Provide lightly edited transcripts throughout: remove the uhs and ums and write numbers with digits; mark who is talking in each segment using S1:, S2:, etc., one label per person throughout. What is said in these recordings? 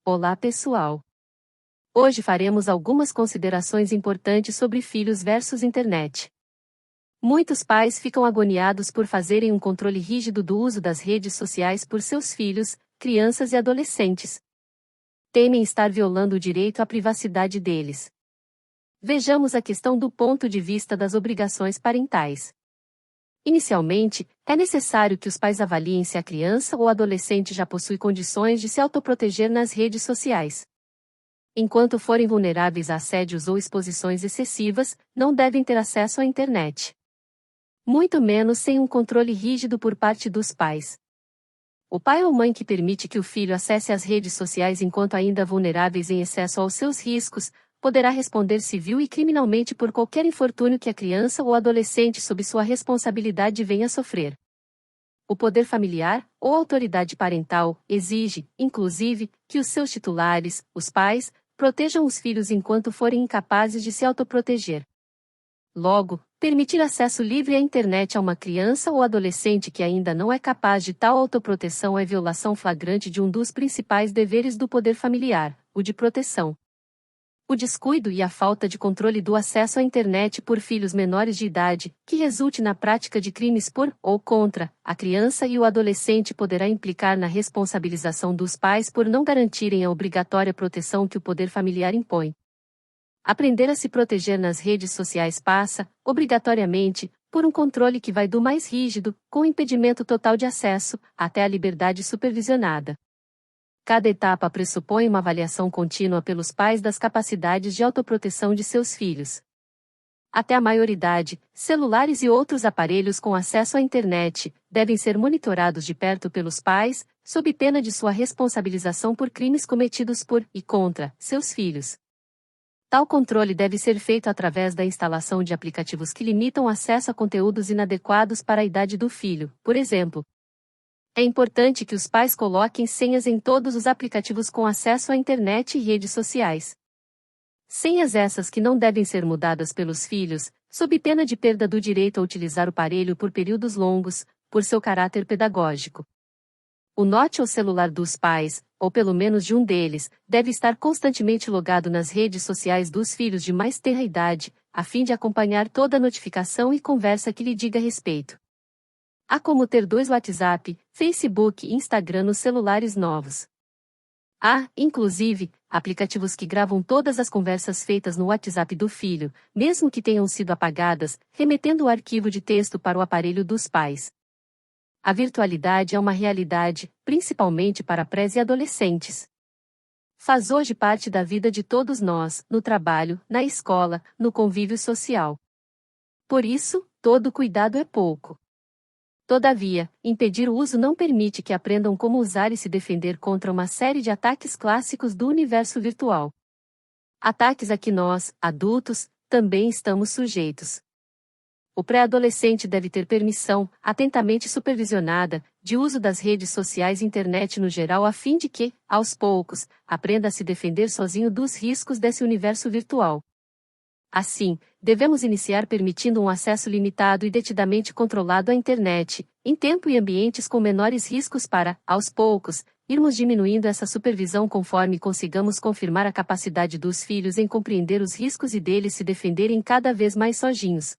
S1: Olá pessoal! Hoje faremos algumas considerações importantes sobre filhos versus internet. Muitos pais ficam agoniados por fazerem um controle rígido do uso das redes sociais por seus filhos, crianças e adolescentes. Temem estar violando o direito à privacidade deles. Vejamos a questão do ponto de vista das obrigações parentais. Inicialmente, é necessário que os pais avaliem se a criança ou adolescente já possui condições de se autoproteger nas redes sociais. Enquanto forem vulneráveis a assédios ou exposições excessivas, não devem ter acesso à internet. Muito menos sem um controle rígido por parte dos pais. O pai ou mãe que permite que o filho acesse as redes sociais enquanto ainda vulneráveis em excesso aos seus riscos, poderá responder civil e criminalmente por qualquer infortúnio que a criança ou adolescente sob sua responsabilidade venha a sofrer. O poder familiar, ou autoridade parental, exige, inclusive, que os seus titulares, os pais, protejam os filhos enquanto forem incapazes de se autoproteger. Logo, permitir acesso livre à internet a uma criança ou adolescente que ainda não é capaz de tal autoproteção é violação flagrante de um dos principais deveres do poder familiar, o de proteção. O descuido e a falta de controle do acesso à internet por filhos menores de idade, que resulte na prática de crimes por ou contra a criança e o adolescente poderá implicar na responsabilização dos pais por não garantirem a obrigatória proteção que o poder familiar impõe. Aprender a se proteger nas redes sociais passa, obrigatoriamente, por um controle que vai do mais rígido, com impedimento total de acesso, até a liberdade supervisionada. Cada etapa pressupõe uma avaliação contínua pelos pais das capacidades de autoproteção de seus filhos. Até a maioridade, celulares e outros aparelhos com acesso à internet devem ser monitorados de perto pelos pais, sob pena de sua responsabilização por crimes cometidos por e contra seus filhos. Tal controle deve ser feito através da instalação de aplicativos que limitam acesso a conteúdos inadequados para a idade do filho, por exemplo. É importante que os pais coloquem senhas em todos os aplicativos com acesso à internet e redes sociais. Senhas essas que não devem ser mudadas pelos filhos, sob pena de perda do direito a utilizar o aparelho por períodos longos, por seu caráter pedagógico. O note ou celular dos pais, ou pelo menos de um deles, deve estar constantemente logado nas redes sociais dos filhos de mais tenra idade, a fim de acompanhar toda notificação e conversa que lhe diga respeito. Há como ter 2 WhatsApp, Facebook e Instagram nos celulares novos. Há, inclusive, aplicativos que gravam todas as conversas feitas no WhatsApp do filho, mesmo que tenham sido apagadas, remetendo o arquivo de texto para o aparelho dos pais. A virtualidade é uma realidade, principalmente para prés e adolescentes. Faz hoje parte da vida de todos nós, no trabalho, na escola, no convívio social. Por isso, todo cuidado é pouco. Todavia, impedir o uso não permite que aprendam como usar e se defender contra uma série de ataques clássicos do universo virtual. Ataques a que nós, adultos, também estamos sujeitos. O pré-adolescente deve ter permissão, atentamente supervisionada, de uso das redes sociais e internet no geral a fim de que, aos poucos, aprenda a se defender sozinho dos riscos desse universo virtual. Assim, devemos iniciar permitindo um acesso limitado e detidamente controlado à internet, em tempo e ambientes com menores riscos para, aos poucos, irmos diminuindo essa supervisão conforme consigamos confirmar a capacidade dos filhos em compreender os riscos e deles se defenderem cada vez mais sozinhos.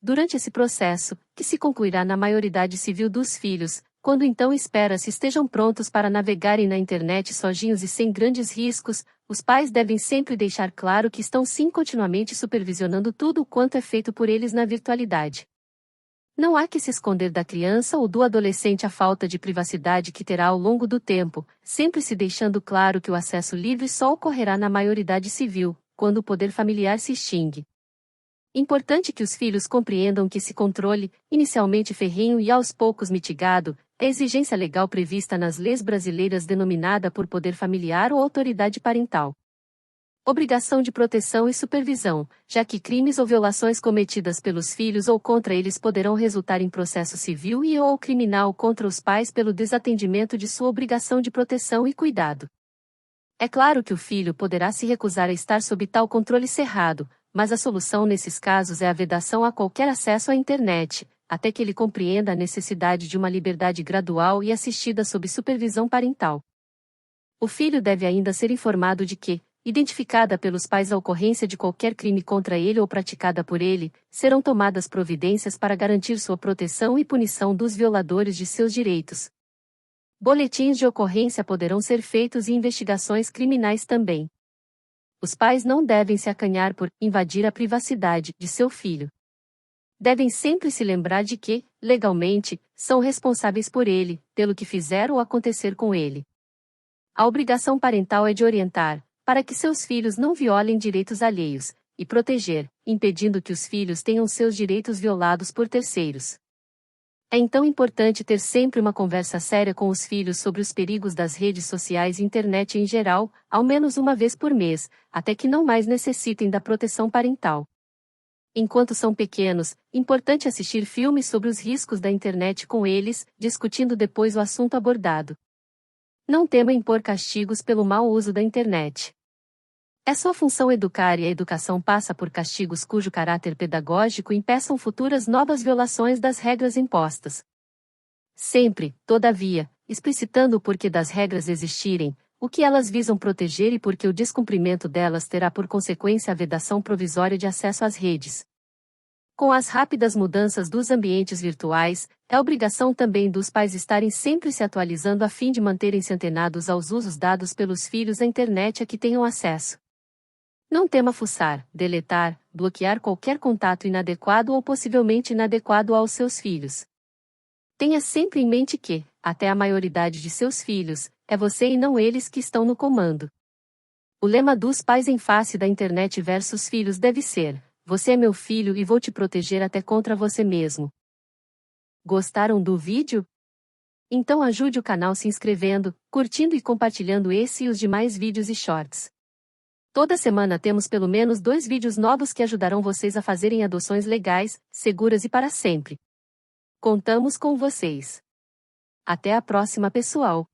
S1: Durante esse processo, que se concluirá na maioridade civil dos filhos, quando então espera-se estejam prontos para navegarem na internet sozinhos e sem grandes riscos, os pais devem sempre deixar claro que estão sim continuamente supervisionando tudo quanto é feito por eles na virtualidade. Não há que se esconder da criança ou do adolescente a falta de privacidade que terá ao longo do tempo, sempre se deixando claro que o acesso livre só ocorrerá na maioridade civil, quando o poder familiar se extingue. Importante que os filhos compreendam que esse controle, inicialmente ferrenho e aos poucos mitigado, é exigência legal prevista nas leis brasileiras denominada por poder familiar ou autoridade parental. Obrigação de proteção e supervisão, já que crimes ou violações cometidas pelos filhos ou contra eles poderão resultar em processo civil e ou criminal contra os pais pelo desatendimento de sua obrigação de proteção e cuidado. É claro que o filho poderá se recusar a estar sob tal controle cerrado, mas a solução nesses casos é a vedação a qualquer acesso à internet, até que ele compreenda a necessidade de uma liberdade gradual e assistida sob supervisão parental. O filho deve ainda ser informado de que, identificada pelos pais a ocorrência de qualquer crime contra ele ou praticada por ele, serão tomadas providências para garantir sua proteção e punição dos violadores de seus direitos. Boletins de ocorrência poderão ser feitos e investigações criminais também. Os pais não devem se acanhar por invadir a privacidade de seu filho. Devem sempre se lembrar de que, legalmente, são responsáveis por ele, pelo que fizer ou acontecer com ele. A obrigação parental é de orientar, para que seus filhos não violem direitos alheios, e proteger, impedindo que os filhos tenham seus direitos violados por terceiros. É então importante ter sempre uma conversa séria com os filhos sobre os perigos das redes sociais e internet em geral, ao menos uma vez por mês, até que não mais necessitem da proteção parental. Enquanto são pequenos, importante assistir filmes sobre os riscos da internet com eles, discutindo depois o assunto abordado. Não tema impor castigos pelo mau uso da internet. É sua função educar e a educação passa por castigos cujo caráter pedagógico impeçam futuras novas violações das regras impostas. Sempre, todavia, explicitando o porquê das regras existirem, o que elas visam proteger e porque o descumprimento delas terá por consequência a vedação provisória de acesso às redes. Com as rápidas mudanças dos ambientes virtuais, é obrigação também dos pais estarem sempre se atualizando a fim de manterem-se antenados aos usos dados pelos filhos à internet a que tenham acesso. Não tema fuçar, deletar, bloquear qualquer contato inadequado ou possivelmente inadequado aos seus filhos. Tenha sempre em mente que, até a maioridade de seus filhos, é você e não eles que estão no comando. O lema dos pais em face da internet versus filhos deve ser: você é meu filho e vou te proteger até contra você mesmo. Gostaram do vídeo? Então ajude o canal se inscrevendo, curtindo e compartilhando esse e os demais vídeos e shorts. Toda semana temos pelo menos 2 vídeos novos que ajudarão vocês a fazerem adoções legais, seguras e para sempre. Contamos com vocês. Até a próxima, pessoal!